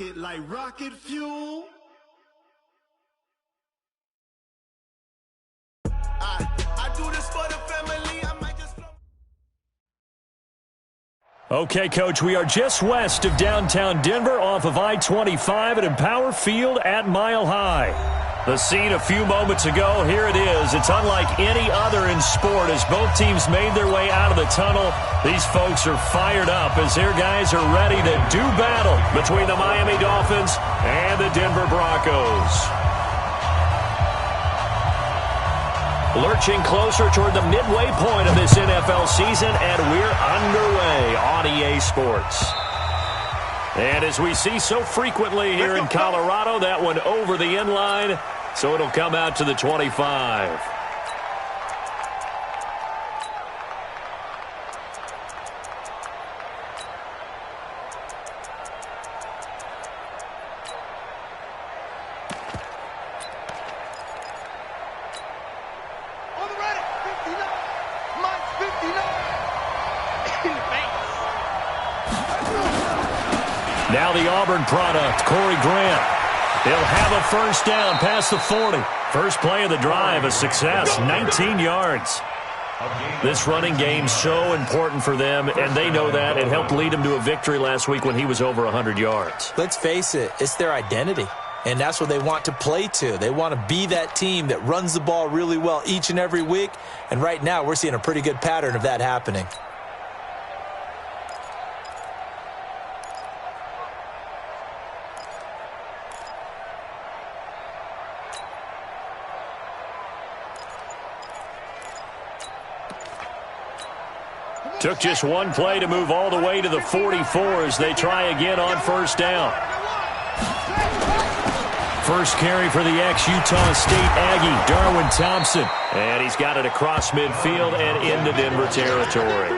rocket like rocket fuel. I do this for the family. I might just... Okay, Coach, we are just west of downtown Denver off of I-25 at Empower Field at Mile High. The scene a few moments ago, here it is. It's unlike any other in sport as both teams made their way out of the tunnel. These folks are fired up as their guys are ready to do battle between the Miami Dolphins and the Denver Broncos. Lurching closer toward the midway point of this NFL season, and we're underway on EA Sports. And as we see so frequently here in Colorado, that one over the end line, so it'll come out to the 25. Now the Auburn product, Corey Grant. He'll have a first down past the 40. First play of the drive, a success, 19 yards. This running game's so important for them, and they know that. It helped lead them to a victory last week when he was over 100 yards. Let's face it, it's their identity, and that's what they want to play to. They want to be that team that runs the ball really well each and every week, and right now we're seeing a pretty good pattern of that happening. Took just one play to move all the way to the 44 as they try again on first down. First carry for the ex-Utah State Aggie, Darwin Thompson. And he's got it across midfield and into Denver territory.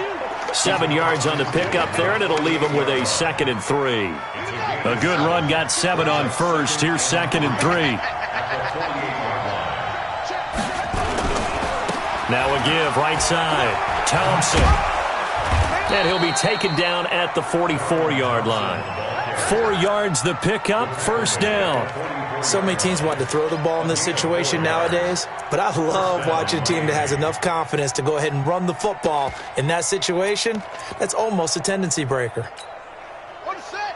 7 yards on the pickup there, and it'll leave him with a 2nd and 3. A good run got 7 on first. Here's 2nd and 3. Now a give right side. Thompson. And he'll be taken down at the 44-yard line. 4 yards the pickup, first down. So many teams want to throw the ball in this situation nowadays, but I love watching a team that has enough confidence to go ahead and run the football in that situation. That's almost a tendency breaker. What is that?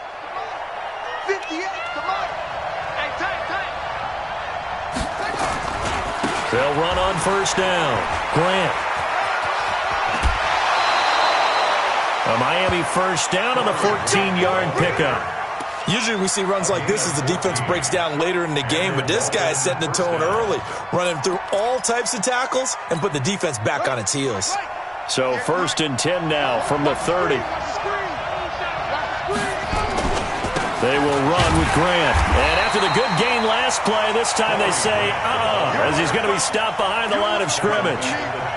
58, come on. Hey, tight. They'll run on first down. Grant. A Miami first down on a 14-yard pickup. Usually we see runs like this as the defense breaks down later in the game, but this guy is setting the tone early, running through all types of tackles and put the defense back on its heels. So 1st and 10 now from the 30. They will run with Grant. And after the good gain last play, this time they say, as he's going to be stopped behind the line of scrimmage.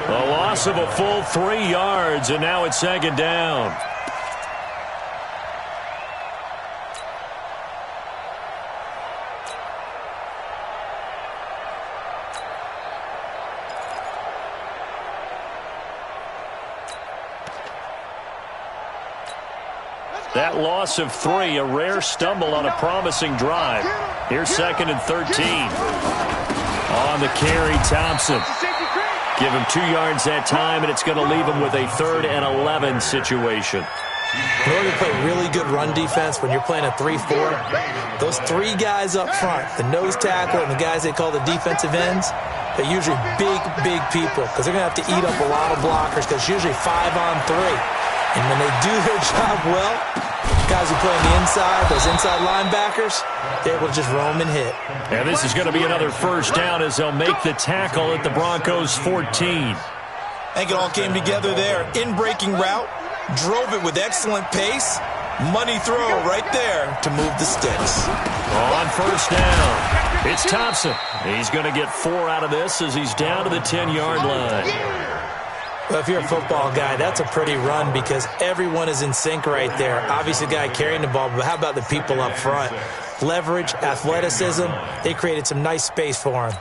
A loss of a full 3 yards, and now it's 2nd down. That loss of 3, a rare stumble on a promising drive. Here's 2nd and 13. On the carry, Thompson. Give him 2 yards that time, and it's going to leave him with a 3rd and 11 situation. In order to play really good run defense when you're playing a 3-4, those 3 guys up front, the nose tackle and the guys they call the defensive ends, they're usually big people because they're going to have to eat up a lot of blockers because it's usually 5 on 3. And when they do their job well, guys who play on the inside, those inside linebackers, they're able to just roam and hit. And this is going to be another first down as they'll make the tackle at the Broncos' 14. I think it all came together there. In-breaking route, drove it with excellent pace. Money throw right there to move the sticks. On first down, it's Thompson. He's going to get 4 out of this as he's down to the 10-yard line. Well, if you're a football guy, that's a pretty run because everyone is in sync right there. Obviously, the guy carrying the ball, but how about the people up front? Leverage, athleticism, they created some nice space for him.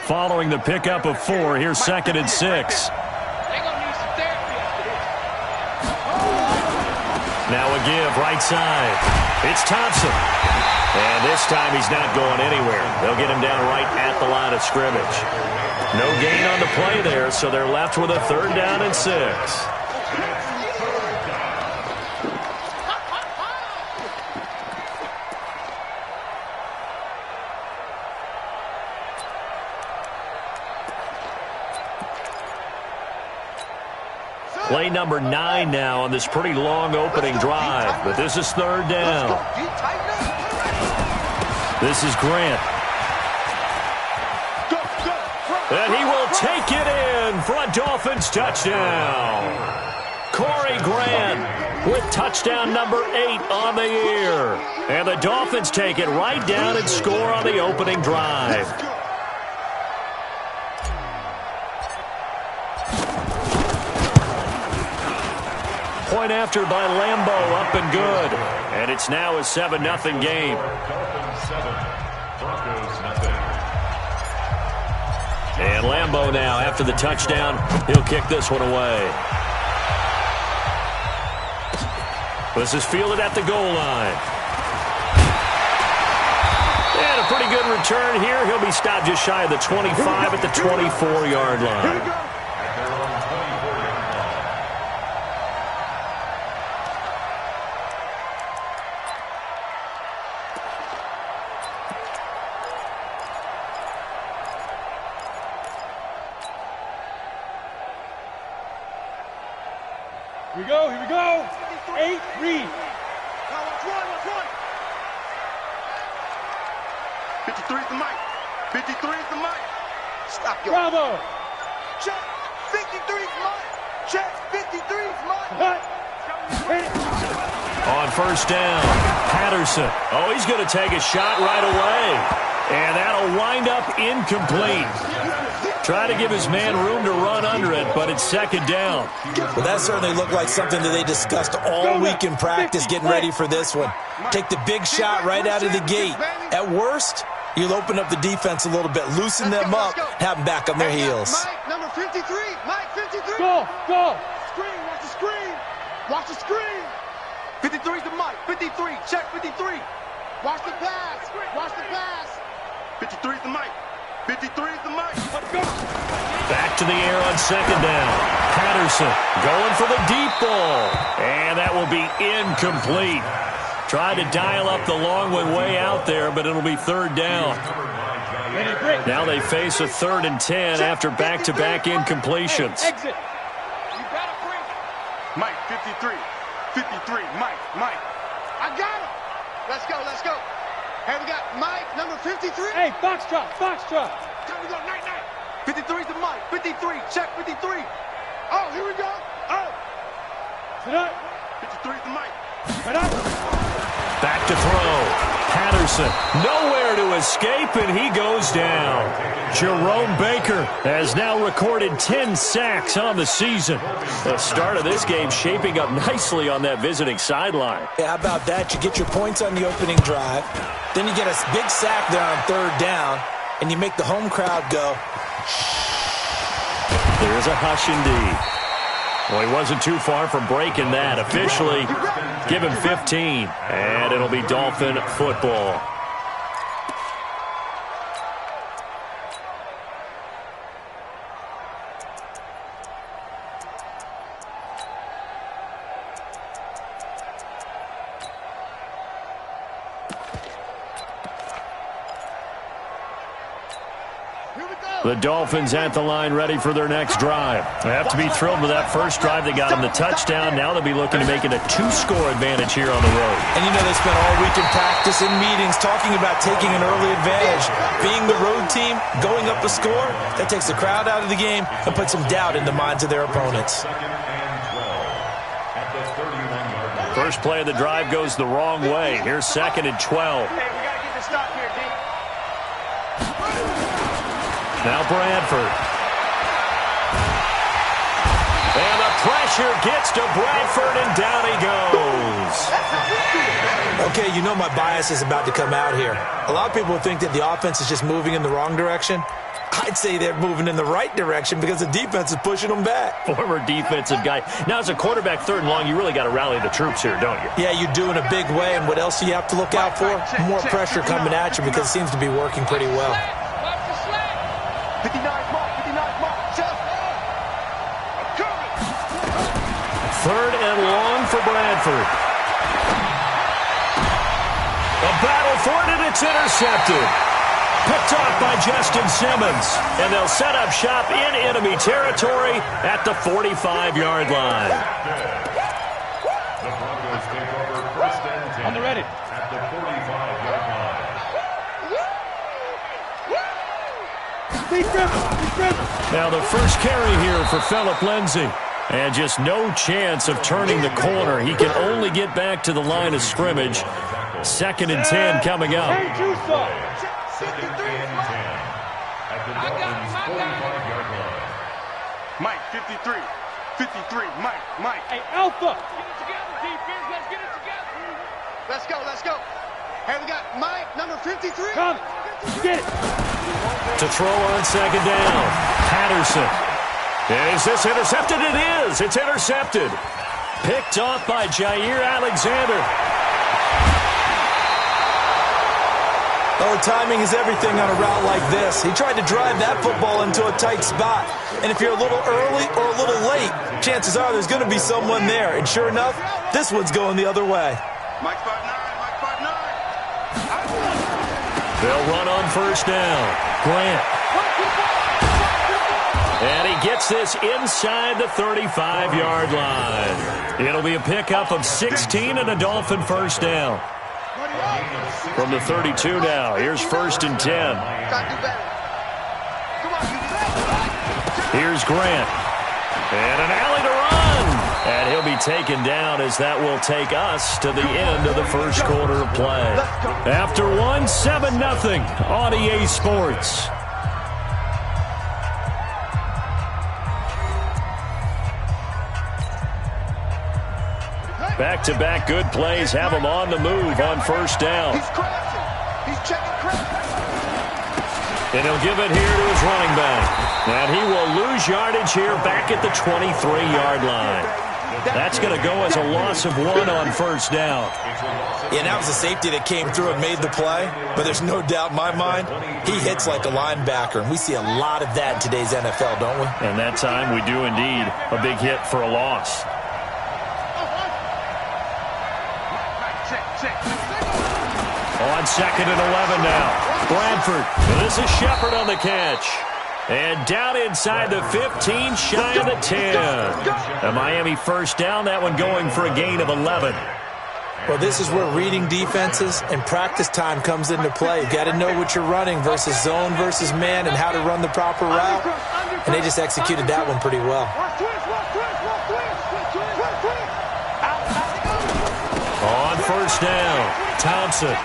Following the pickup of 4, here's 2nd and 6. Now a give, right side. It's Thompson. And this time he's not going anywhere. They'll get him down right at the line of scrimmage. No gain on the play there, so they're left with a 3rd down and 6. Play number 9 now on this pretty long opening drive, but this is 3rd down. This is Grant. And he will take it in for a Dolphins touchdown. Corey Grant with touchdown number 8 on the year. And the Dolphins take it right down and score on the opening drive. Point after by Lambeau, up and good. And it's now a 7-0 game. And Lambeau now, after the touchdown, he'll kick this one away. This is fielded at the goal line. And a pretty good return here. He'll be stopped just shy of the 25 at the 24-yard line. Here we go. 8, read. Now watch one. 53 is the mic. 53 is the mic. Stop your. Bravo. Check. 53 is mine. Check. 53 is mine. Cut. Hit it. On 1st down, Patterson. Oh, he's going to take a shot right away. And that'll wind up incomplete. Try to give his man room to run under it, but it's 2nd down. Well, that certainly looked like something that they discussed all week in practice, getting ready for this one. Take the big shot right out of the gate. At worst, you'll open up the defense a little bit, loosen them up, have them back on their heels. Mike, number 53. Mike, 53. Go. Screen, watch the screen. Watch the screen. 53 is the mic. 53, check 53. Watch the pass. Watch the pass. 53 is the mic. 53 is the mic. Let's go. Back to the air on 2nd down. Patterson going for the deep ball. And that will be incomplete. Tried to dial up the long one way out there, but it'll be 3rd down. Now they face a 3rd and 10 after back-to-back incompletions. Exit. You gotta bring it. Mike, 53. 53, Mike. I got him. Let's go. Hey, we got Mike, number 53. Hey, box drop. Time to go, night. 53 is the Mike. 53, check 53. Oh, here we go. Oh. Sit up. 53 is the Mike. Sit up. Back to throw. Patterson nowhere to escape, and he goes down. Jerome Baker has now recorded 10 sacks on the season. The start of this game shaping up nicely on that visiting sideline. Yeah, how about that? You get your points on the opening drive, then you get a big sack there on 3rd down, and you make the home crowd go. There's a hush indeed. Well, he wasn't too far from breaking that. Officially, give him 15, and it'll be Dolphin football. The Dolphins at the line ready for their next drive. They have to be thrilled with that first drive. They got them the touchdown. Now they'll be looking to make it a 2-score advantage here on the road. And you know they spent all week in practice and meetings talking about taking an early advantage. Being the road team, going up a score, that takes the crowd out of the game and puts some doubt in the minds of their opponents. First play of the drive goes the wrong way. Here's 2nd and 12. Hey, we got to get the stop here, D. Now Bradford. And the pressure gets to Bradford, and down he goes. Okay, you know my bias is about to come out here. A lot of people think that the offense is just moving in the wrong direction. I'd say they're moving in the right direction because the defense is pushing them back. Former defensive guy. Now, as a quarterback, 3rd and long, you really got to rally the troops here, don't you? Yeah, you do in a big way, and what else do you have to look out for? More pressure coming at you because it seems to be working pretty well. 59 mark, 59 mark, just. I'm coming. 3rd and long for Bradford. A battle for it, and it's intercepted. Picked off by Justin Simmons. And they'll set up shop in enemy territory at the 45-yard line. The Broncos take over 1st and 10 On the ready. at the 45-yard line. Now the first carry here for Phillip Lindsay. And just no chance of turning the corner. He can only get back to the line of scrimmage. 2nd and 10 coming up. Hey, you saw. 2nd and 10 at the Dolphins' 45-yard line. Mike, 53. 53. Mike. Hey, Alpha. Get it together, defense. Let's get it together. Let's go. Hey, we got Mike, number 53. Come. Get it. To throw on 2nd down. Patterson. Is this intercepted? It is. It's intercepted. Picked off by Jair Alexander. Oh, timing is everything on a route like this. He tried to drive that football into a tight spot. And if you're a little early or a little late, chances are there's going to be someone there. And sure enough, this one's going the other way. Mike 5'9", Mike 5'9". They'll run on 1st down. Grant. And he gets this inside the 35-yard line. It'll be a pickup of 16 and a Dolphin 1st down. From the 32 now, here's 1st and 10. Here's Grant. And an alley to run. And he'll be taken down as that will take us to the end of the 1st quarter of play. After 1, 7-0 on EA Sports. Back-to-back good plays have him on the move on 1st down. He's crashing. He's checking crash. And he'll give it here to his running back. And he will lose yardage here back at the 23-yard line. That's going to go as a loss of 1 on 1st down. Yeah, that was a safety that came through and made the play. But there's no doubt in my mind, he hits like a linebacker. And we see a lot of that in today's NFL, don't we? And that time we do indeed. A big hit for a loss. On 2nd and 11 now. Bradford. This is Shepard on the catch. And down inside the 15, shy of the 10. A Miami 1st down, that one going for a gain of 11. Well, this is where reading defenses and practice time comes into play. You've got to know what you're running versus zone versus man and how to run the proper route. And they just executed that one pretty well. On 1st down, Thompson.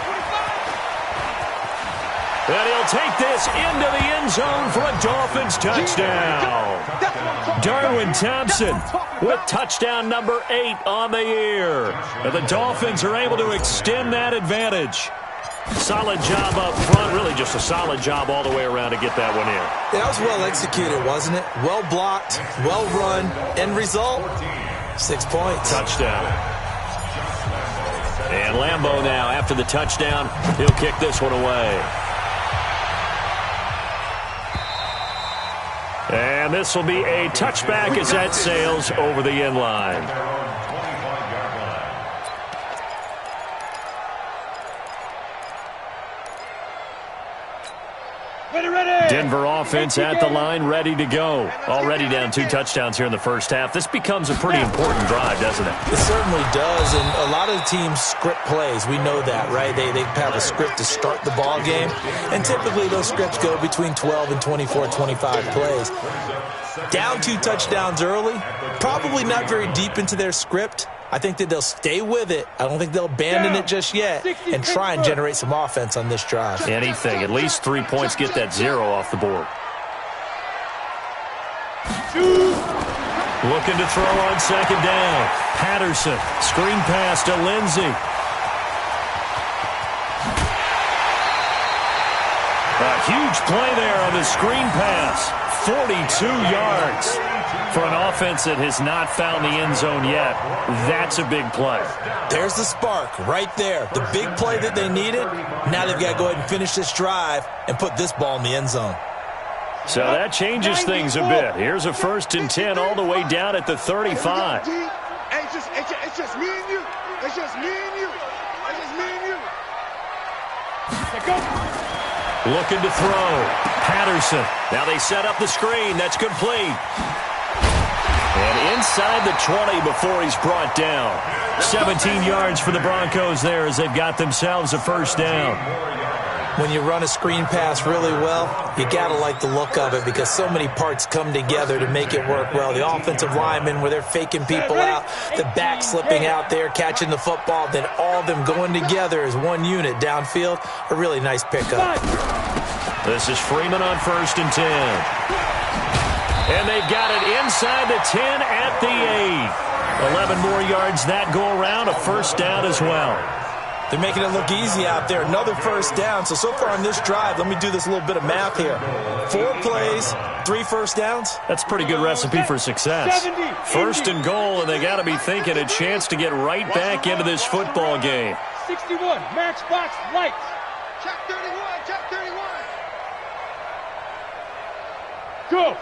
And he'll take this into the end zone for a Dolphins touchdown. Darwin Thompson with touchdown number 8 on the year. And the Dolphins are able to extend that advantage. Solid job up front, really just a solid job all the way around to get that one in. Yeah, that was well executed, wasn't it? Well blocked, well run. End result, 6 points. Touchdown. And Lambeau now, after the touchdown, he'll kick this one away. And this will be a touchback as that sails over the end line. Denver offense at the line, ready to go. Already down 2 touchdowns here in the 1st half. This becomes a pretty important drive, doesn't it? It certainly does, and a lot of the teams script plays. We know that, right? They have a script to start the ball game, and typically those scripts go between 12 and 24, 25 plays. Down 2 touchdowns early, probably not very deep into their script. I think that they'll stay with it. I don't think they'll abandon it just yet and try and generate some offense on this drive. Anything. At least 3 points, get that 0 off the board. Looking to throw on 2nd down. Patterson. Screen pass to Lindsay. A A huge play there on the screen pass. 42 yards. For an offense that has not found the end zone yet, that's a big play. There's the spark right there. The big play that they needed. Now they've got to go ahead and finish this drive and put this ball in the end zone. So that changes things a bit. Here's a 1st and 10 all the way down at the 35. It's just me and you. It's just me and you. It's just me and you. Looking to throw. Patterson. Now they set up the screen. That's complete. And inside the 20 before he's brought down. 17 yards for the Broncos there as they've got themselves a 1st down. When you run a screen pass really well, you got to like the look of it because so many parts come together to make it work well. The offensive linemen, where they're faking people out, the back slipping out there, catching the football, then all of them going together as one unit downfield. A really nice pickup. This is Freeman on 1st and 10. And they've got it inside the 10 at the 8. 11 more yards that go around, a 1st down as well. They're making it look easy out there. Another 1st down. So far on this drive, let me do this little bit of math here. 4 plays, 3 1st downs. That's a pretty good recipe for success. 1st and goal, and they got to be thinking a chance to get right back into this football game. 61, matchbox lights. Check 31, check 31. Go.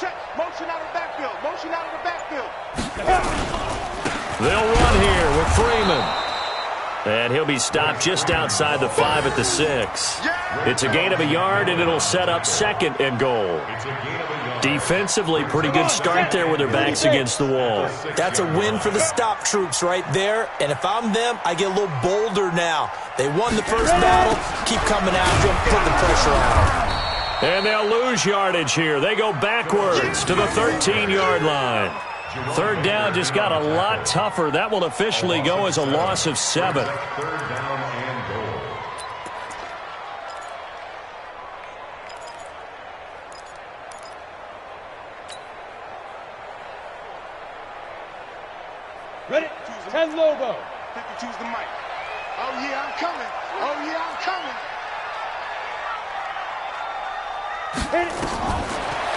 Check, motion out of the backfield, motion out of the backfield. They'll run here with Freeman. And he'll be stopped just outside the 5 at the 6. It's a gain of a yard, and it'll set up 2nd and goal. Defensively, pretty good start there with their backs against the wall. That's a win for the stop troops right there. And if I'm them, I get a little bolder now. They won the 1st battle. Keep coming after them. Put the pressure on them. And they'll lose yardage here. They go backwards to the 13-yard line. 3rd down just got a lot tougher. That will officially go as a loss of 7. Ready? 10 Lobo. 52's the mic. Oh, yeah, I'm coming. Oh, yeah, I'm coming. Hit it.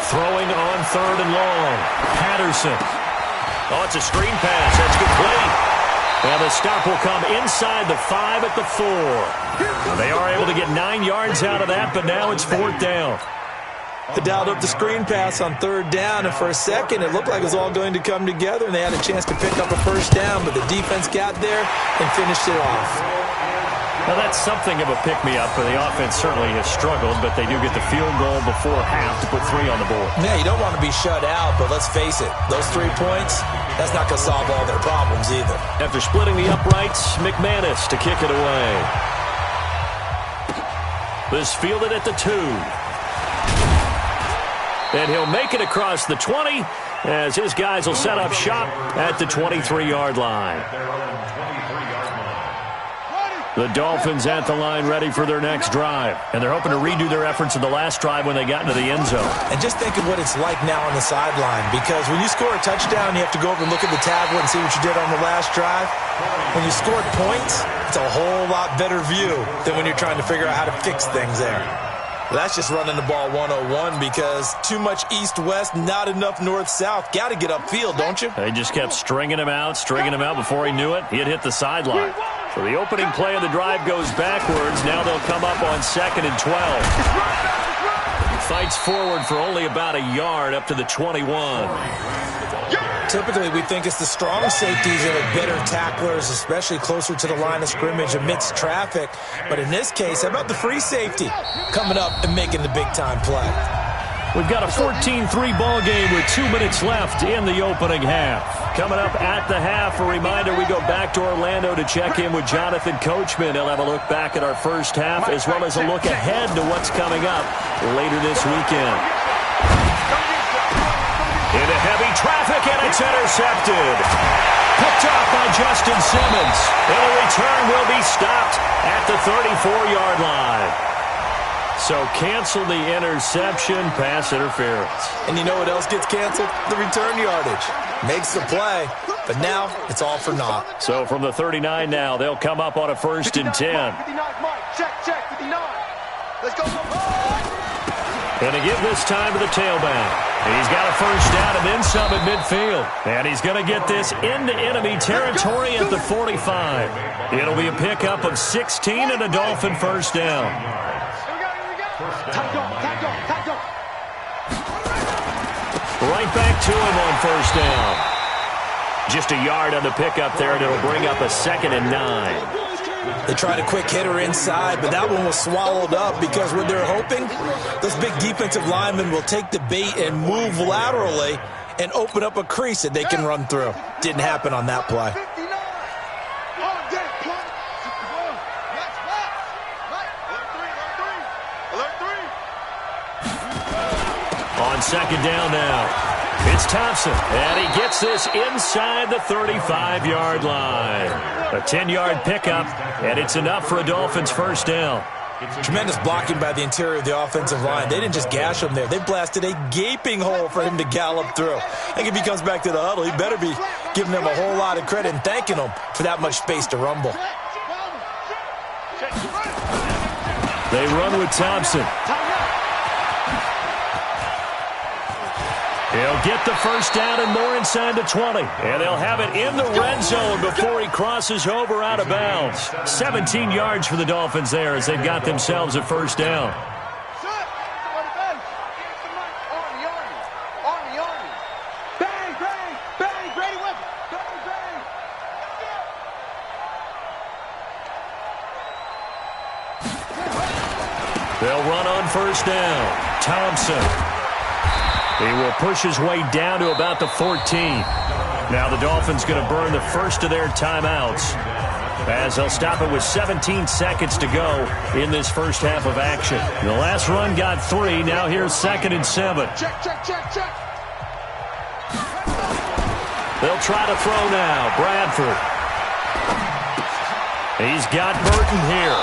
Throwing on 3rd and long. Patterson. Oh, it's a screen pass. That's complete. And the stop will come inside the 5 at the 4. They are able to get 9 yards out of that, but now it's 4th down. They dialed up the screen pass on 3rd down, and for a second it looked like it was all going to come together, and they had a chance to pick up a 1st down, but the defense got there and finished it off. Well, that's something of a pick-me-up, but the offense certainly has struggled, but they do get the field goal before half to put 3 on the board. Yeah, you don't want to be shut out, but let's face it, those 3 points, that's not going to solve all their problems either. After splitting the uprights, McManus to kick it away. This fielded at the 2. And he'll make it across the 20 as his guys will set up shop at the 23-yard line. The Dolphins at the line ready for their next drive. And they're hoping to redo their efforts in the last drive when they got into the end zone. And just think of what it's like now on the sideline, because when you score a touchdown, you have to go over and look at the tablet and see what you did on the last drive. When you scored points, it's a whole lot better view than when you're trying to figure out how to fix things there. Well, that's just running the ball 101 because too much east-west, not enough north-south. Got to get upfield, don't you? They just kept stringing him out before he knew it. He had hit the sideline. So the opening play of the drive goes backwards. Now they'll come up on 2nd and 12. Fights forward for only about a yard up to the 21. Typically, we think it's the strong safeties that are better tacklers, especially closer to the line of scrimmage amidst traffic. But in this case, how about the free safety coming up and making the big-time play? We've got a 14-3 ball game with 2 minutes left in the opening half. Coming up at the half, a reminder, we go back to Orlando to check in with Jonathan Coachman. He'll have a look back at our first half as well as a look ahead to what's coming up later this weekend. Into heavy traffic, and it's intercepted. Picked off by Justin Simmons. And the return will be stopped at the 34-yard line. So cancel the interception, pass interference. And you know what else gets canceled? The return yardage. Makes the play, but now it's all for naught. So from the 39 now, they'll come up on a 1st and 10. 59, Mike. Check, 59. Let's go. And to give this time to the tailback. He's got a first down and then some at midfield. And he's going to get this into enemy territory at the 45. It'll be a pickup of 16 and a Dolphin first down. Right back to him on first down. Just a yard on the pickup there, and it'll bring up a 2nd and 9. They tried a quick hitter inside, but that one was swallowed up because what they're hoping, those big defensive linemen will take the bait and move laterally and open up a crease that they can run through. Didn't happen on that play. On second down now, it's Thompson, and he gets this inside the 35-yard line. A 10-yard pickup, and it's enough for a Dolphins first down. Tremendous blocking by the interior of the offensive line. They didn't just gash him there. They blasted a gaping hole for him to gallop through. I think if he comes back to the huddle, he better be giving them a whole lot of credit and thanking them for that much space to rumble. They run with Thompson. He'll get the first down and more inside the 20. And they'll have it in the red zone before he crosses over out of bounds. 17 yards for the Dolphins there as they've got themselves a first down. They'll run on first down. Thompson. He will push his way down to about the 14. Now the Dolphins going to burn the first of their timeouts as they'll stop it with 17 seconds to go in this first half of action. The last run got 3. Now here's 2nd and 7. Check. They'll try to throw now. Bradford. He's got Burton here.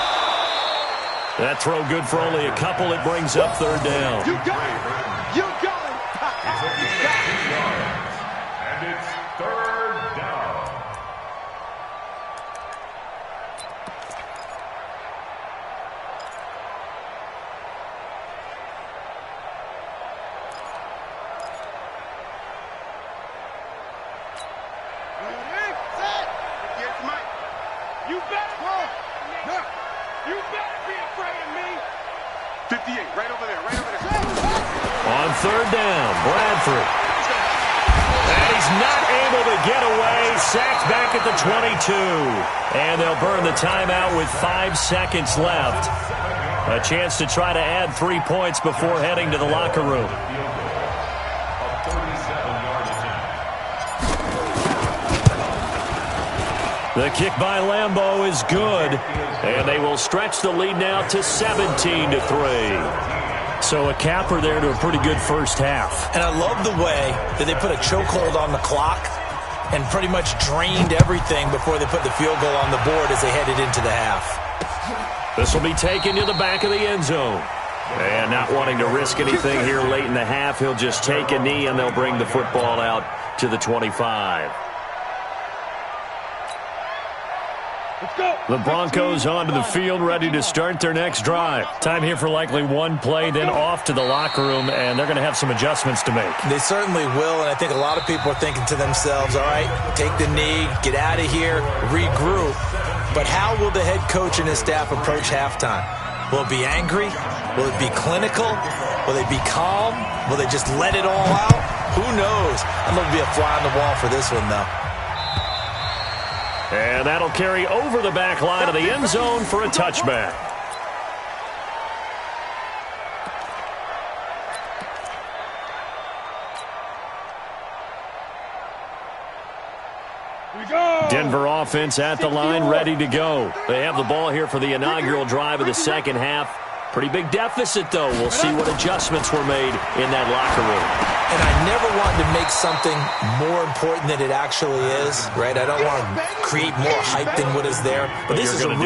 That throw good for only a couple. It brings up 3rd down. You got it. You got it. And it's 3rd down. You better be afraid of me. 58, right over there. On 3rd down, Bradford. And he's not able to get away. Sacked back at the 22. And they'll burn the timeout with 5 seconds left. A chance to try to add 3 points before heading to the locker room. The kick by Lambeau is good. And they will stretch the lead now to 17-3. So a capper there to a pretty good first half. And I love the way that they put a chokehold on the clock and pretty much drained everything before they put the field goal on the board as they headed into the half. This will be taken to the back of the end zone. And not wanting to risk anything here late in the half, he'll just take a knee and they'll bring the football out to the 25. The Broncos onto the field, ready to start their next drive. Time here for likely one play, then off to the locker room, and they're going to have some adjustments to make. They certainly will, and I think a lot of people are thinking to themselves, all right, take the knee, get out of here, regroup. But how will the head coach and his staff approach halftime? Will it be angry? Will it be clinical? Will they be calm? Will they just let it all out? Who knows? I'm going to be a fly on the wall for this one, though. And that'll carry over the back line of the end zone for a touchback. Denver offense at the line, ready to go. They have the ball here for the inaugural drive of the second half. Pretty big deficit, though. We'll see what adjustments were made in that locker room. And I never wanted to make something more important than it actually is, right? I don't want to create more hype than what is there. But this is I'm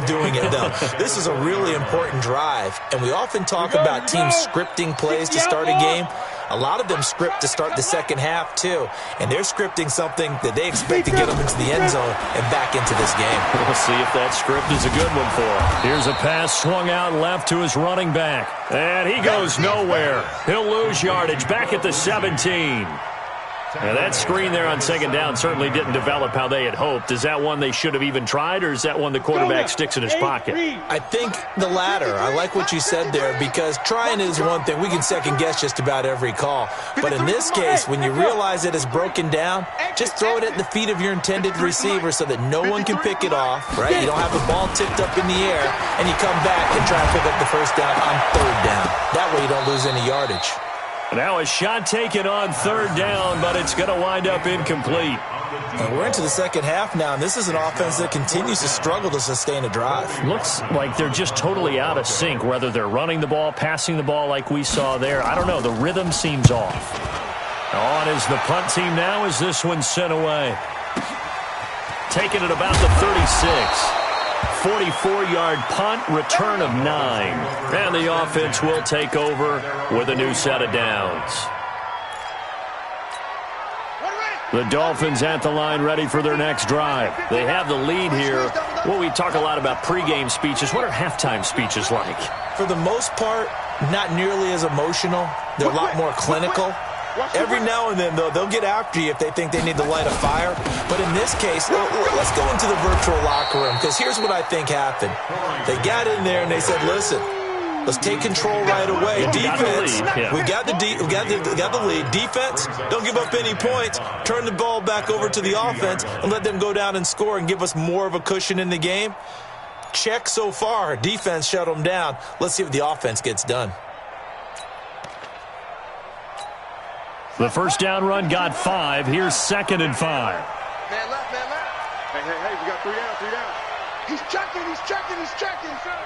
doing it, though. This is a really important drive. And we often talk about teams scripting plays to start a game. A lot of them script to start the second half, too. And they're scripting something that they expect to get them into the end zone and back into this game. We'll see if that script is a good one for him. Here's a pass swung out left to his running back. And he goes nowhere. He'll lose yardage back at the 17. Now, that screen there on second down certainly didn't develop how they had hoped. Is that one they should have even tried, or is that one the quarterback sticks in his pocket? I think the latter. I like what you said there, because trying is one thing. We can second-guess just about every call. But in this case, when you realize it is broken down, just throw it at the feet of your intended receiver so that no one can pick it off, right? You don't have the ball tipped up in the air, and you come back and try to pick up the first down on third down. That way you don't lose any yardage. Now a shot taken on third down, but it's going to wind up incomplete. And we're into the second half now, and this is an offense that continues to struggle to sustain a drive. Looks like they're just totally out of sync, whether they're running the ball, passing the ball like we saw there. I don't know. The rhythm seems off. On is the punt team now as this one's sent away. Taking it about the 36. 44-yard punt, return of 9. And the offense will take over with a new set of downs. The Dolphins at the line ready for their next drive. They have the lead here. Well, we talk a lot about pregame speeches. What are halftime speeches like? For the most part, not nearly as emotional. They're a lot more clinical. Every now and then, though, they'll get after you if they think they need to light a fire. But in this case, let's go into the virtual locker room, because here's what I think happened. They got in there and they said, listen, let's take control right away. Defense, we got the lead. Defense, don't give up any points. Turn the ball back over to the offense and let them go down and score and give us more of a cushion in the game. Check so far. Defense shut them down. Let's see if the offense gets done. The first down run got 5. Here's 2nd and 5. Man left, man left. Hey, we got 3 down. He's checking.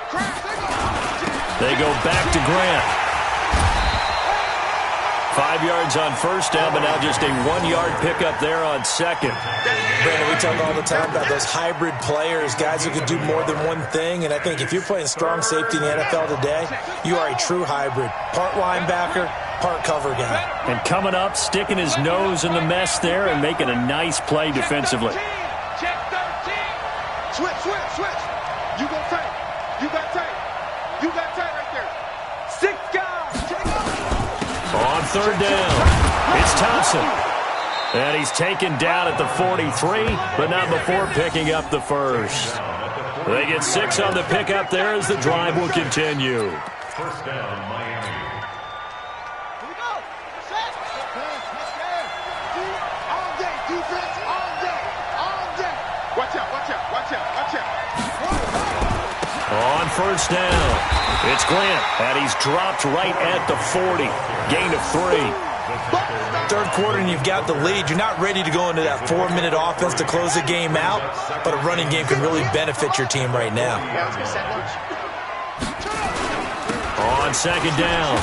Crash, they go back to Grant. 5 yards on first down, but now just a 1-yard pickup there on second. Brandon, we talk all the time about those hybrid players, guys who can do more than one thing, and I think if you're playing strong safety in the NFL today, you are a true hybrid. Part linebacker, part cover guy. And coming up, sticking his nose in the mess there and making a nice play defensively. Check 13. Switch. You got tight right there. 6 guys. On third down, it's Thompson. And he's taken down at the 43, but not before picking up the first. They get 6 on the pickup there as the drive will continue. First down, Miami. Here we go. Set. All day, defense. All day. Watch out. On first down, it's Grant, and he's dropped right at the 40. Gain of 3. Third quarter and you've got the lead. You're not ready to go into that 4-minute offense to close the game out, but a running game can really benefit your team right now. On second down,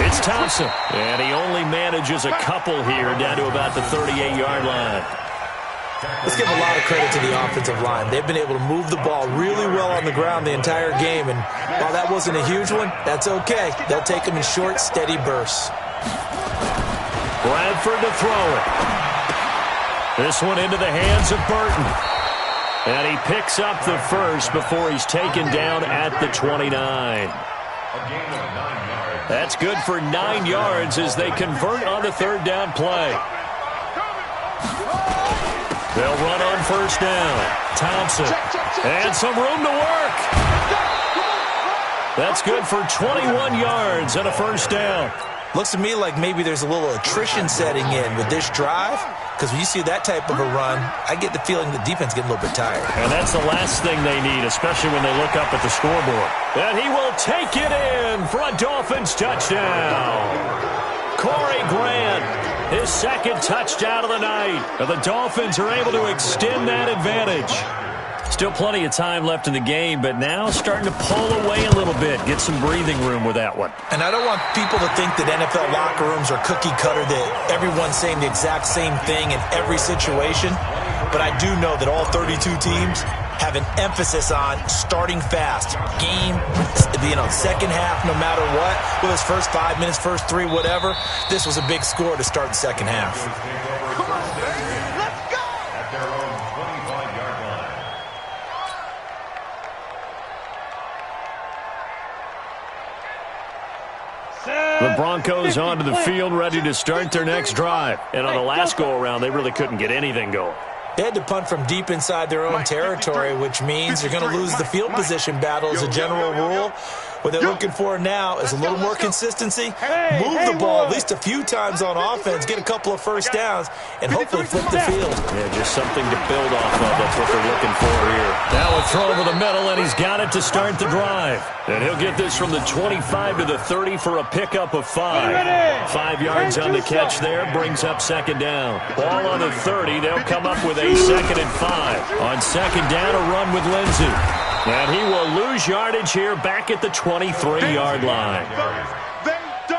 it's Thompson, and he only manages a couple here down to about the 38-yard line. Let's give a lot of credit to the offensive line. They've been able to move the ball really well on the ground the entire game, and while that wasn't a huge one, that's okay. They'll take them in short, steady bursts. Bradford to throw it. This one into the hands of Burton. And he picks up the first before he's taken down at the 29. That's good for 9 yards as they convert on the third down play. They'll run on first down. Thompson. And some room to work. That's good for 21 yards and a first down. Looks to me like maybe there's a little attrition setting in with this drive, because when you see that type of a run, I get the feeling the defense getting a little bit tired. And that's the last thing they need, especially when they look up at the scoreboard. And he will take it in for a Dolphins touchdown. Corey Grant, his second touchdown of the night. And the Dolphins are able to extend that advantage. Still plenty of time left in the game, but now starting to pull away a little bit, get some breathing room with that one. And I don't want people to think that NFL locker rooms are cookie cutter, that everyone's saying the exact same thing in every situation. but I do know that all 32 teams have an emphasis on starting fast. Second half, no matter what, whether it's first 5 minutes, first 3, whatever, this was a big score to start the second half. Come on, baby. Let's go! At their own 25-yard line. The Broncos onto the field, ready to start their next drive. And on the last go-around, they really couldn't get anything going. They had to punt from deep inside their own territory, which means you're going to lose the field position battle as a general rule. What they're looking for now is a little more consistency, move the ball at least a few times on offense, get a couple of first downs, and hopefully flip the field. Yeah, just something to build off of. That's what they're looking for here. Now a throw over the middle, and he's got it to start the drive. And he'll get this from the 25 to the 30 for a pickup of 5. 5 yards on the catch there, brings up second down. Ball on the 30, they'll come up with a 2nd and 5. On second down, a run with Lindsey. And he will lose yardage here back at the 23-yard line.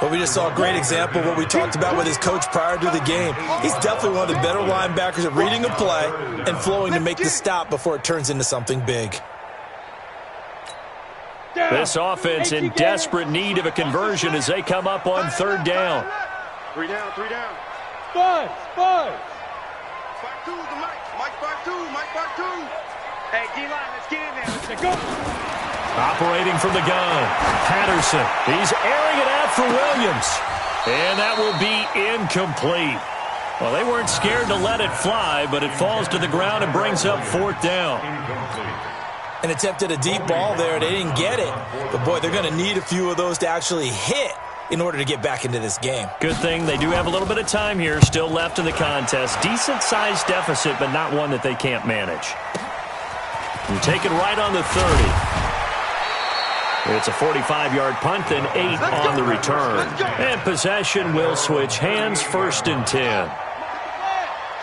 But we just saw a great example of what we talked about with his coach prior to the game. He's definitely one of the better linebackers at reading a play and flowing to make the stop before it turns into something big. This offense in desperate need of a conversion as they come up on third down. 3 down, 3 down. Spud. 5-2 the Mike 5-2, Mike 5-2. Hey, D-line, let's get in there. Let's go. Operating from the gun, Patterson. He's airing it out for Williams. And that will be incomplete. Well, they weren't scared to let it fly, but it falls to the ground and brings up fourth down. And attempted a deep ball there. They didn't get it. But, boy, they're going to need a few of those to actually hit in order to get back into this game. Good thing they do have a little bit of time here still left in the contest. Decent-sized deficit, but not one that they can't manage. And take it right on the 30. It's a 45-yard punt and 8 on the return. And possession will switch hands, 1st and 10.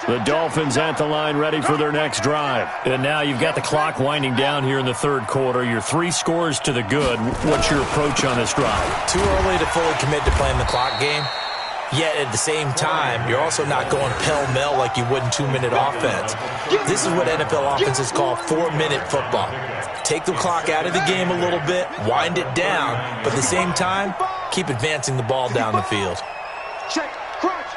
The Dolphins at the line ready for their next drive. And now you've got the clock winding down here in the third quarter. You're 3 scores to the good. What's your approach on this drive? Too early to fully commit to playing the clock game. Yet at the same time, you're also not going pell-mell like you would in 2-minute offense. This is what NFL offenses call 4-minute football. Take the clock out of the game a little bit, wind it down, but at the same time, keep advancing the ball down the field. Check, crunch.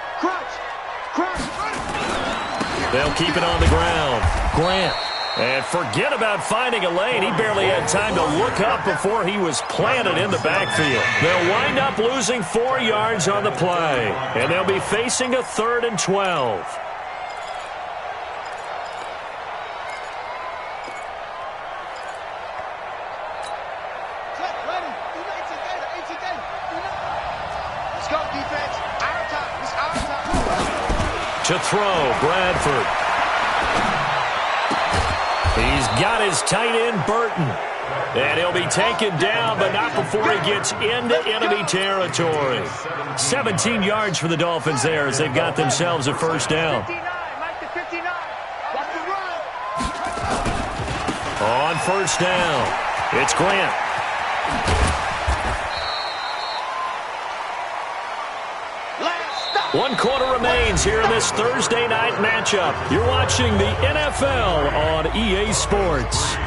They'll keep it on the ground. Grant. And forget about finding a lane. He barely had time to look up before he was planted in the backfield. They'll wind up losing 4 yards on the play. And they'll be facing a 3rd and 12. Let's go, defense. Our time. It's our time. To throw, Bradford. He's got his tight end, Burton. And he'll be taken down, but not before he gets into enemy territory. 17 yards for the Dolphins there as they've got themselves a first down. On first down, it's Grant. One quarter remains here in this Thursday night matchup. You're watching the NFL on EA Sports.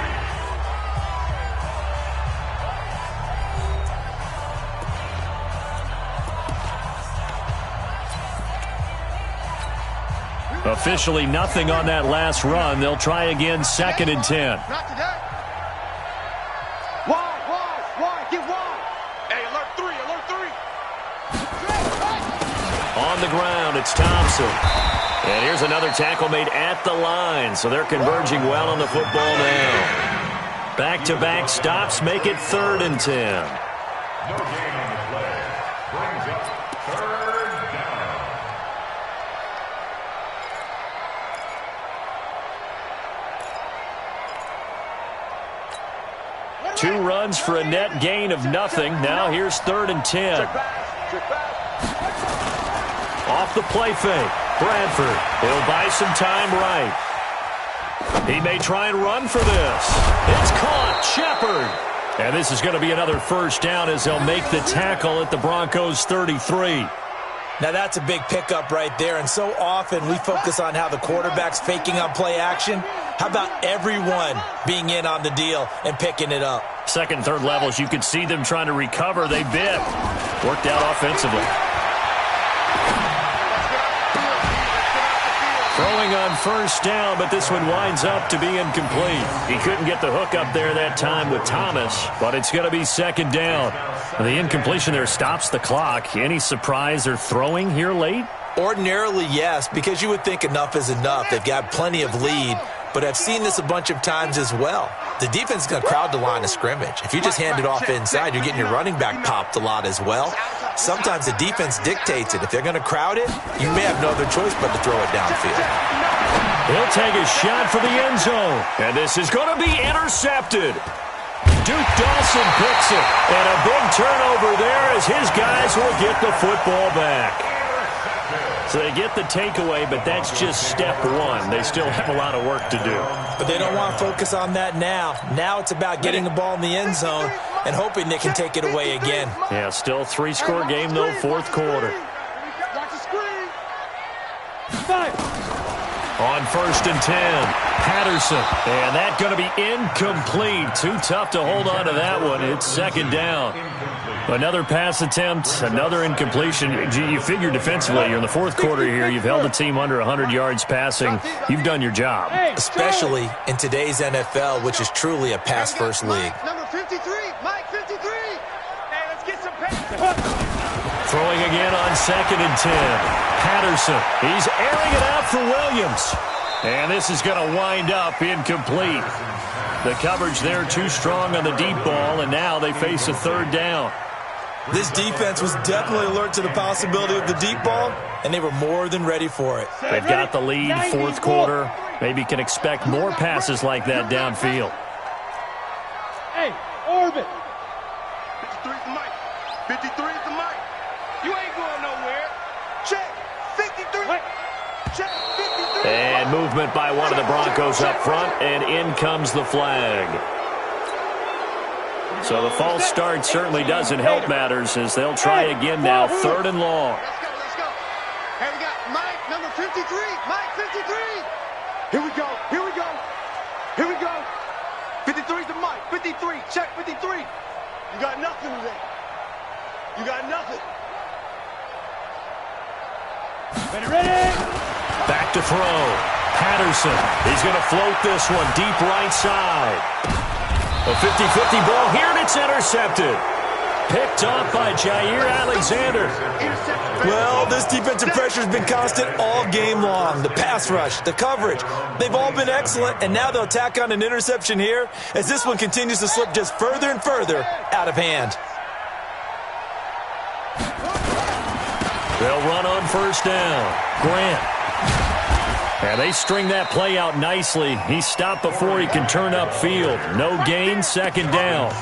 Officially nothing on that last run. They'll try again, 2nd and 10. Not today. Wide. Get wide. Hey, alert 3. On the ground, it's Thompson. And here's another tackle made at the line, so they're converging well on the football now. Back-to-back stops make it 3rd and 10. No gain on the play. Brings up 3rd down. Two runs for a net gain of nothing. Now here's 3rd and 10. Off the play fake. Bradford. He'll buy some time right. He may try and run for this. It's caught. Shepard. And this is going to be another first down as they'll make the tackle at the Broncos 33. Now that's a big pickup right there, and so often we focus on how the quarterback's faking on play action. How about everyone being in on the deal and picking it up? Second, third levels, you could see them trying to recover. They bit. Worked out offensively. Throwing on first down, but this one winds up to be incomplete. He couldn't get the hook up there that time with Thomas, but it's going to be second down. The incompletion there stops the clock. Any surprise they're throwing here late? Ordinarily, yes, because you would think enough is enough. They've got plenty of lead, but I've seen this a bunch of times as well. The defense is going to crowd the line of scrimmage. If you just hand it off inside, you're getting your running back popped a lot as well. Sometimes the defense dictates it. If they're going to crowd it, you may have no other choice but to throw it downfield. He'll take a shot for the end zone, and this is going to be intercepted. Duke Dawson picks it, and a big turnover there as his guys will get the football back. So they get the takeaway, but that's just step one. They still have a lot of work to do. But they don't want to focus on that now. Now it's about getting the ball in the end zone and hoping they can take it away again. Yeah, still three-score game, though, fourth quarter. On first and 10, Patterson. And that's going to be incomplete. Too tough to hold on to that one. It's second down. Another pass attempt, another incompletion. You figure defensively, you're in the fourth quarter here. You've held the team under 100 yards passing. You've done your job. Especially in today's NFL, which is truly a pass-first league. Number 53, Mike 53. Hey, let's get some pass. Throwing again on second and 10. Patterson. He's airing it out for Williams. And this is going to wind up incomplete. The coverage there too strong on the deep ball, and now they face a third down. This defense was definitely alert to the possibility of the deep ball, and they were more than ready for it. They've got the lead, fourth quarter. Maybe can expect more passes like that downfield. Hey, Orbit. 53 is the mic. 53 is the mic. You ain't going nowhere. Check. 53. Check. 53. And movement by one of the Broncos up front, and in comes the flag. So the false start certainly doesn't help matters as they'll try again now, third and long. Let's go. Hey, we got Mike, number 53. Mike 53. Here we go. Here we go. Here we go. 53 is the mic. 53. Check 53. You got nothing today. You got nothing. Ready? Back to throw. Patterson. He's going to float this one deep right side. A 50-50 ball here, and it's intercepted. Picked off by Jair Alexander. Well, this defensive pressure has been constant all game long. The pass rush, the coverage, they've all been excellent, and now they'll tack on an interception here as this one continues to slip just further and further out of hand. They'll run on first down. Grant. And they string that play out nicely. He's stopped before he can turn upfield. No gain, second down.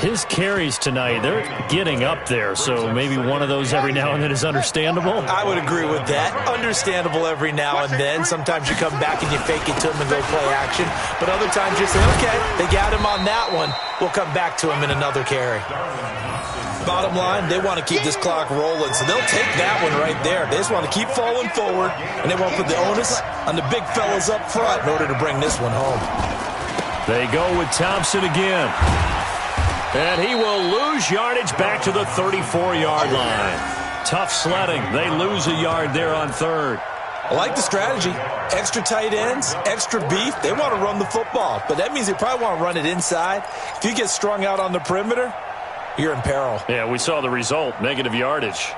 His carries tonight, they're getting up there, so maybe one of those every now and then is understandable. I would agree with that. Understandable every now and then. Sometimes you come back and you fake it to him and go play action. But other times you say, okay, they got him on that one. We'll come back to him in another carry. Bottom line, they want to keep this clock rolling, so they'll take that one right there. They just want to keep falling forward, and they want to put the onus on the big fellas up front in order to bring this one home. They go with Thompson again. And he will lose yardage back to the 34-yard line. Tough sledding. They lose a yard there on third. I like the strategy. Extra tight ends, extra beef. They want to run the football, but that means they probably want to run it inside. If you get strung out on the perimeter, you're in peril. Yeah, we saw the result, negative yardage.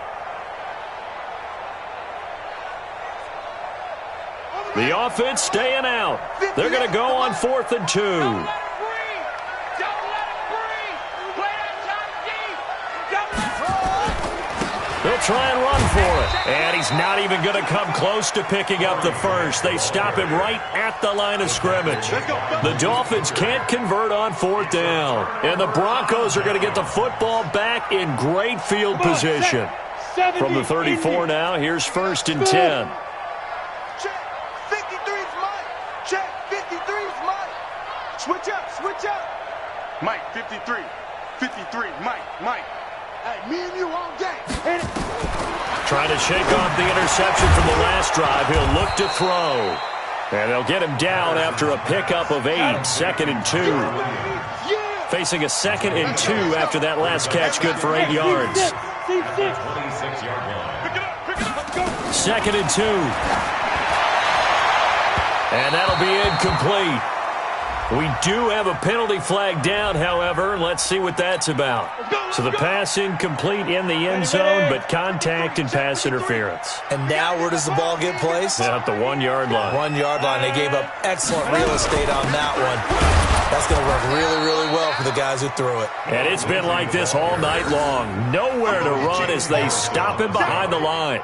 The offense staying out. They're going to go on 4th and 2. They'll try and run for it. And he's not even going to come close to picking up the first. They stop him right at the line of scrimmage. The Dolphins can't convert on 4th down. And the Broncos are going to get the football back in great field position. From the 34 now, here's 1st and 10. Check. 53's Mike. Check. 53's Mike. Switch up. Switch up. Mike, 53. 53. Mike. Hey, me and you all day. Trying to shake off the interception from the last drive. He'll look to throw. And they'll get him down after a pickup of 8, 2nd and 2. Facing a 2nd and 2 after that last catch, good for 8 yards. 2nd and 2. And that'll be incomplete. We do have a penalty flag down, however. Let's see what that's about. So the pass incomplete in the end zone, but contact and pass interference. And now where does the ball get placed? At the 1-yard line. 1-yard line. They gave up excellent real estate on that one. That's going to work really, really well for the guys who threw it. And it's been like this all night long. Nowhere to run as they stop him behind the line.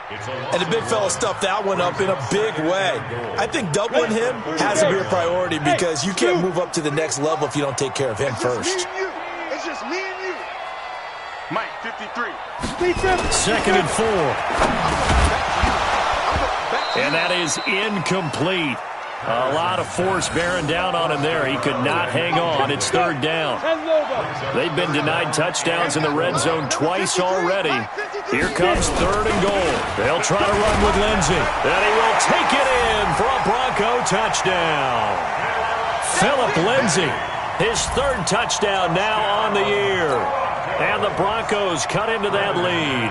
And the big fella stuffed that one up in a big way. I think doubling him has to be a priority because you can't move up to the next level if you don't take care of him first. It's just me and you. Mike, 53. 2nd and 4. And that is incomplete. A lot of force bearing down on him there. He could not hang on. It's 3rd down. They've been denied touchdowns in the red zone twice already. Here comes 3rd and goal. They'll try to run with Lindsey. And he will take it in for a Bronco touchdown. Phillip Lindsey, his 3rd touchdown now on the year. And the Broncos cut into that lead.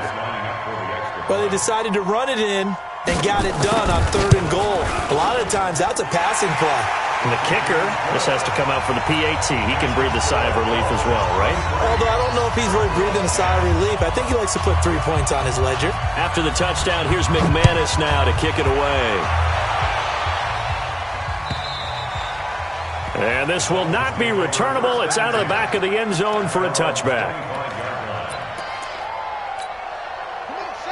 Well, they decided to run it in and got it done on 3rd and goal. A lot of times, that's a passing play. And the kicker, this has to come out for the PAT. He can breathe a sigh of relief as well, right? Although I don't know if he's really breathing a sigh of relief. I think he likes to put 3 points on his ledger. After the touchdown, here's McManus now to kick it away. And this will not be returnable. It's out of the back of the end zone for a touchback.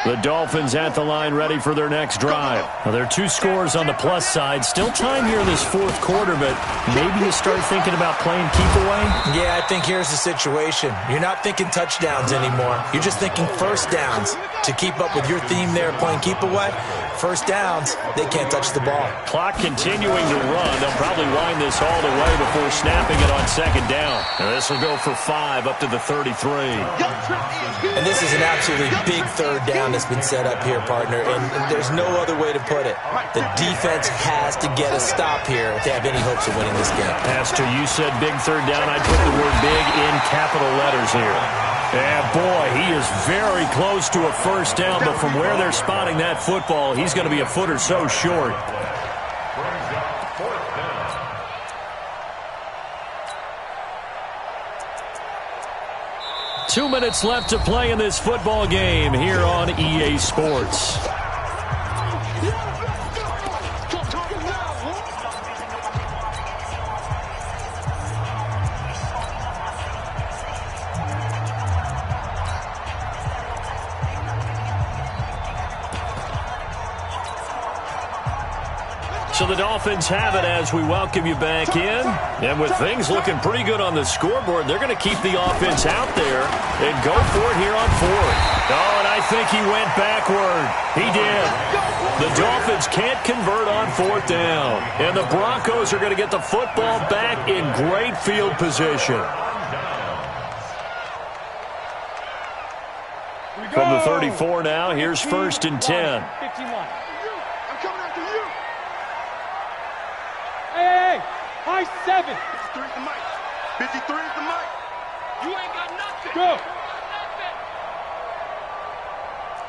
The Dolphins at the line ready for their next drive. Now, there are 2 scores on the plus side. Still time here in this 4th quarter, but maybe you start thinking about playing keep away? Yeah, I think here's the situation. You're not thinking touchdowns anymore. You're just thinking first downs. To keep up with your theme there, playing keep away, first downs, they can't touch the ball. Clock continuing to run. They'll probably wind this all the way before snapping it on 2nd down. And this will go for 5 up to the 33. And this is an absolutely big 3rd down that's been set up here, partner, and there's no other way to put it. The defense has to get a stop here if they have any hopes of winning this game. Pastor, you said big 3rd down. I'd put the word big in capital letters here. And boy, he is very close to a first down, but from where they're spotting that football, he's going to be a foot or so short. Two minutes left to play in this football game here on EA Sports. So the Dolphins have it as we welcome you back in. And with things looking pretty good on the scoreboard, they're going to keep the offense out there and go for it here on 4th. Oh, and I think he went backward. He did. The Dolphins can't convert on 4th down. And the Broncos are going to get the football back in great field position. From the 34 now, here's 1st and 10. High 7. 53 is the mic. 53 is the mic. You ain't got nothing. Go.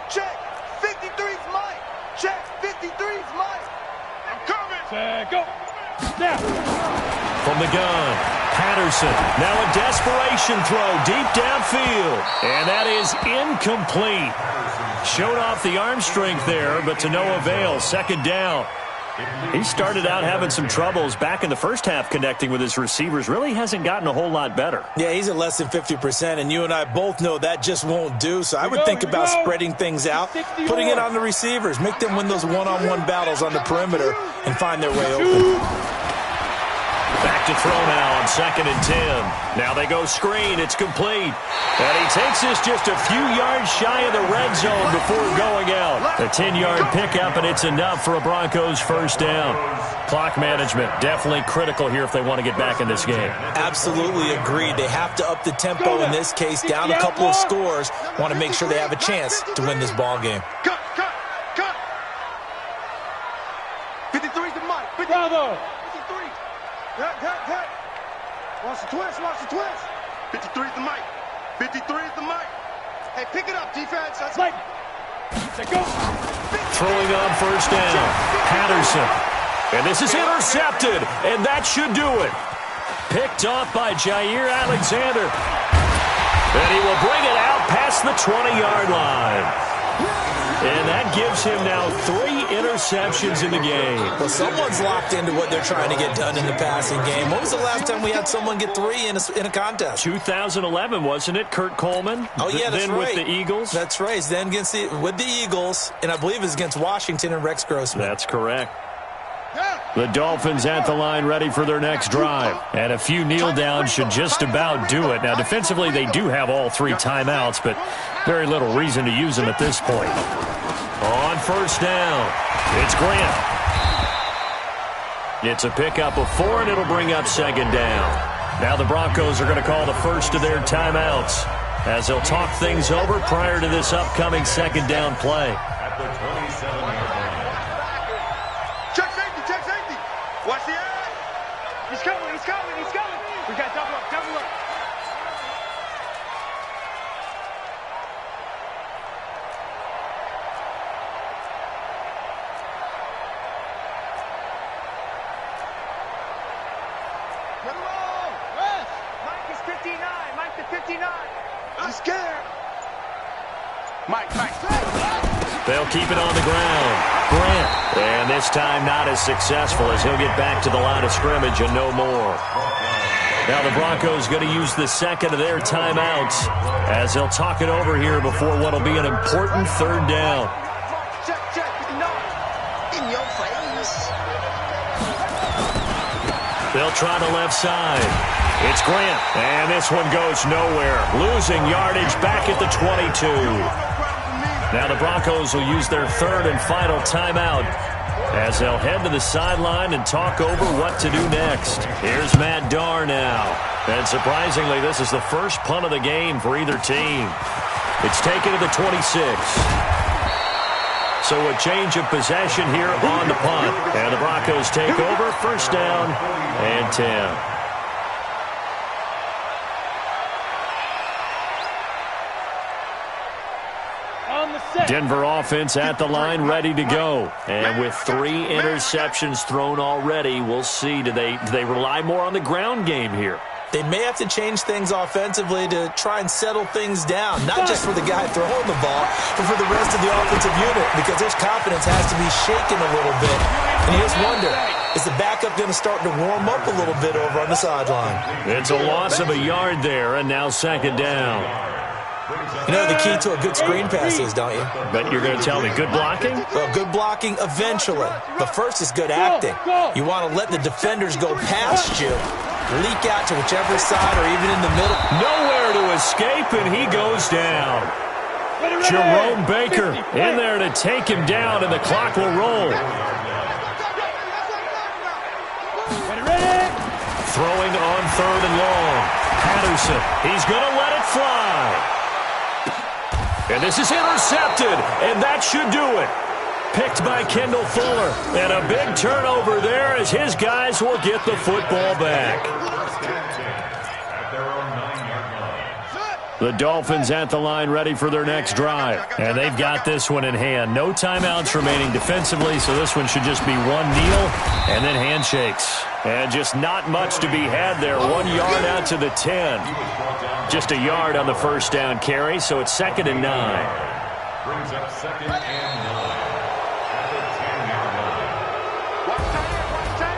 Check. 53's mic. Check. 53's mic. I'm coming. Set, go. Snap. From the gun, Patterson. Now a desperation throw deep downfield. And that is incomplete. Showed off the arm strength there, but to no avail. 2nd down. He started out having some troubles back in the first half connecting with his receivers. Really hasn't gotten a whole lot better. Yeah, he's at less than 50%, and you and I both know that just won't do. So I would think about spreading things out, putting it on the receivers, make them win those one-on-one battles on the perimeter and find their way open. Back back to throw now on 2nd and 10. Now they go screen. It's complete. And he takes this just a few yards shy of the red zone before going out. A 10-yard pickup, and it's enough for a Broncos first down. Clock management definitely critical here if they want to get back in this game. Absolutely agreed. They have to up the tempo in this case, down a couple of scores. Want to make sure they have a chance to win this ball game. Cut. 53's the mic. 53. Bravo. 53. Cut. Watch the twist. 53's the mic. 53's the mic. Hey, pick it up, defense. That's Mike. Let's go. Throwing on first down. Patterson. And this is intercepted, and that should do it. Picked off by Jair Alexander. And he will bring it out past the 20-yard line. And that gives him now 3 interceptions in the game. Well, someone's locked into what they're trying to get done in the passing game. When was the last time we had someone get 3 in a contest? 2011, wasn't it, Kurt Coleman? Oh, yeah, that's then right. With the Eagles? That's right. Then with the Eagles, and I believe it's against Washington and Rex Grossman. That's correct. The Dolphins at the line ready for their next drive. And a few kneel downs should just about do it. Now, defensively, they do have all 3 timeouts, but very little reason to use them at this point. On first down, it's Grant. It's a pickup of 4, and it'll bring up 2nd down. Now the Broncos are going to call the first of their timeouts as they'll talk things over prior to this upcoming 2nd down play. At the 27-yard line. check safety. Watch the edge. He's coming. We got double up. Get him on. West. Mike is 59. Mike the 59. He's scared. Mike. They'll keep it on the ground. Grant. And this time not as successful as he'll get back to the line of scrimmage and no more. Now the Broncos going to use the second of their timeouts as they'll talk it over here before what will be an important 3rd down. Check. 59. In your face. They'll try the left side. It's Grant. And this one goes nowhere. Losing yardage back at the 22. Now the Broncos will use their 3rd and final timeout as they'll head to the sideline and talk over what to do next. Here's Matt Darr now. And surprisingly, this is the first punt of the game for either team. It's taken to the 26. So a change of possession here on the punt. And the Broncos take over, first down and 10. Denver offense at the line, ready to go. And with 3 interceptions thrown already, we'll see. Do they rely more on the ground game here? They may have to change things offensively to try and settle things down, not just for the guy throwing the ball, but for the rest of the offensive unit, because his confidence has to be shaken a little bit. And you just wonder, is the backup going to start to warm up a little bit over on the sideline? It's a loss of a yard there, and now 2nd down. You know the key to a good screen pass is, don't you? But you're going to tell me good blocking? Well, good blocking eventually. But first is good acting. You want to let the defenders go past you, leak out to whichever side or even in the middle. Nowhere to escape, and he goes down. Jerome Baker in there to take him down, and the clock will roll. Throwing on 3rd and long. Patterson, he's going to let it fly. And this is intercepted, and that should do it. Picked by Kendall Fuller. And a big turnover there as his guys will get the football back. The Dolphins at the line ready for their next drive. And they've got this one in hand. No timeouts remaining defensively, so this one should just be 1 kneel and then handshakes. And just not much to be had there. 1 yard out to the 10. Just a yard on the first down carry, so it's 2nd and 9. Brings up 2nd and 9. At the 10-yard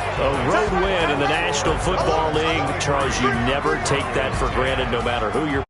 line. A road win in the National Football League. Charles, you never take that for granted no matter who you're